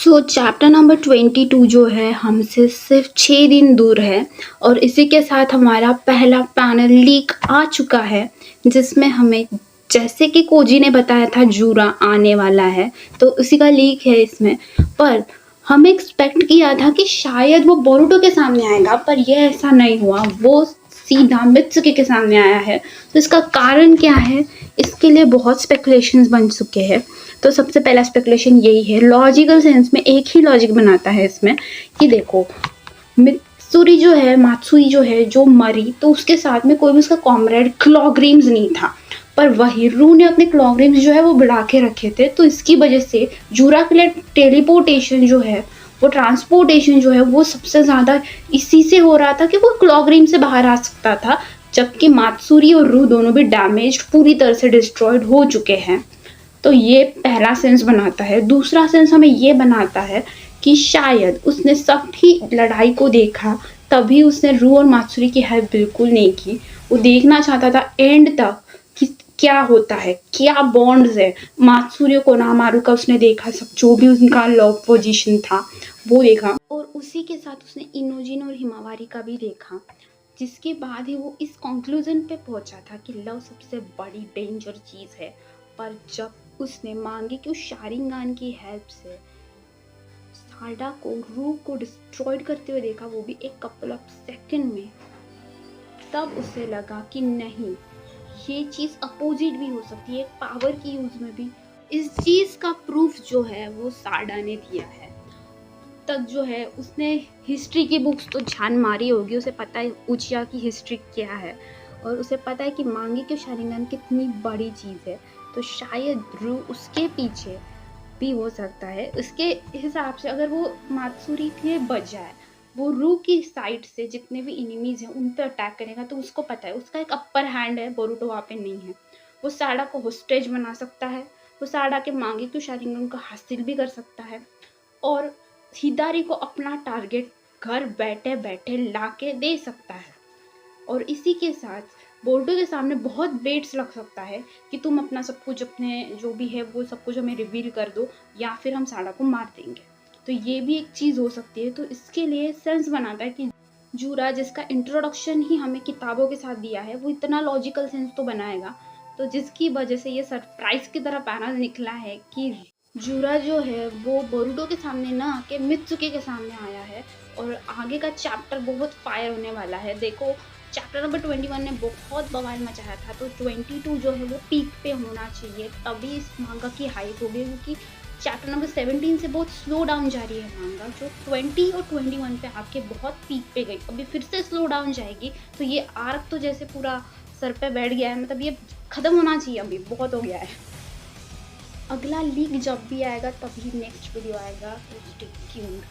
सो chapter number 22 जो है हमसे सिर्फ 6 दिन दूर है और इसी के साथ हमारा पहला पैनल लीक आ चुका है, जिसमें हमें जैसे कि कोजी ने बताया था जूरा आने वाला है, तो उसी का लीक है इसमें। पर हमें एक्सपेक्ट किया था कि शायद वो बोरुटो के सामने आएगा, पर ये ऐसा नहीं हुआ। वो सीधा मित्सुकी के सामने आया है। तो इसका कारण क्या है, इसके लिए बहुत स्पेकुलेशंस बन चुके हैं। तो सबसे पहला स्पेकुलेशन यही है, लॉजिकल सेंस में एक ही लॉजिक बनाता है इसमें कि देखो, मित्सुरी जो है, मात्सुई जो है, जो मरी तो उसके साथ में कोई भी उसका कॉमरेड क्लॉग्रीम्स नहीं था, पर वही रू ने अपने क्लॉग्रीम्स जो है वो बढ़ा के रखे थे। तो इसकी वजह से जूरा के लिए टेलीपोर्टेशन जो है, वो ट्रांसपोर्टेशन जो है, वो सबसे ज़्यादा इसी से हो रहा था कि वो क्लॉग्रीम से बाहर आ सकता था, जबकि मात्सुरी और रू दोनों भी डैमेज्ड, पूरी तरह से डिस्ट्रॉयड हो चुके हैं। तो ये पहला सेंस बनाता है। दूसरा सेंस हमें ये बनाता है कि शायद उसने सबकी लड़ाई को देखा, तभी उसने रू और मात्सुरी की हेल्प बिल्कुल नहीं की। वो देखना चाहता था एंड तक कि क्या होता है, क्या बॉन्ड्स है। मात्सुरी को नामारू का उसने देखा, सब जो भी उनका लव पोजीशन था वो देखा, और उसी के साथ उसने इनोजिन और हिमावारी का भी देखा, जिसके बाद ही वो इस कंक्लूजन पे पहुंचा था कि लव सबसे बड़ी डेंजर चीज़ है। पर जब उसने मांगी कि उस शारिंगान की हेल्प से साडा को, रू को डिस्ट्रॉयड करते हुए देखा, वो भी एक कपल ऑफ सेकंड में, तब उसे लगा कि नहीं, ये चीज़ अपोजिट भी हो सकती है, पावर की यूज में भी। इस चीज़ का प्रूफ जो है वो साडा ने दिया है। तक जो है उसने हिस्ट्री की बुक्स तो जान मारी होगी, उसे पता है उचिया की हिस्ट्री क्या है, और उसे पता है कि मांगी के शारिंगान कितनी बड़ी चीज़ है। तो शायद रू उसके पीछे भी हो सकता है। उसके हिसाब से अगर वो मात्सुरी के बजाय वो रू की साइड से जितने भी एनिमीज हैं उन पे अटैक करेगा, तो उसको पता है उसका एक अपर हैंड है, बोरुटो वहाँ पे नहीं है। वो साडा को होस्टेज बना सकता है, वो साडा के मांगे के शारिंगान को हासिल भी कर सकता है, और हिदारी को अपना टारगेट घर बैठे बैठे लाके दे सकता है। और इसी के साथ बोर्डो के सामने बहुत बेट्स लग सकता है कि तुम अपना सब कुछ, अपने जो भी है वो सब कुछ हमें रिवील कर दो, या फिर हम साडा को मार देंगे। तो ये भी एक चीज़ हो सकती है। तो इसके लिए सेंस बनाता है कि जूरा, जिसका इंट्रोडक्शन ही हमें किताबों के साथ दिया है, वो इतना लॉजिकल सेंस तो बनाएगा। तो जिसकी वजह से ये सरप्राइज की तरह पैनल निकला है कि जूरा जो है वो बोरुटो के सामने ना आके मित्सुकी के सामने आया है, और आगे का चैप्टर बहुत फायर होने वाला है। देखो, चैप्टर नंबर 21 ने बहुत बवाल मचाया था, तो 22 जो है वो पीक पे होना चाहिए, तभी इस मांगा की हाइप होगी, क्योंकि चैप्टर नंबर 17 से बहुत स्लो डाउन जा रही है मांगा, जो 20 और 21 पे आके बहुत पीक पे गई, अभी फिर से स्लो डाउन जाएगी। तो ये आर्क तो जैसे पूरा सर पे बैठ गया है, मतलब ये खत्म होना चाहिए, अभी बहुत हो गया है। अगला लीक जब भी आएगा तभी नेक्स्ट वीडियो आएगा, तो स्टे ट्यून्ड।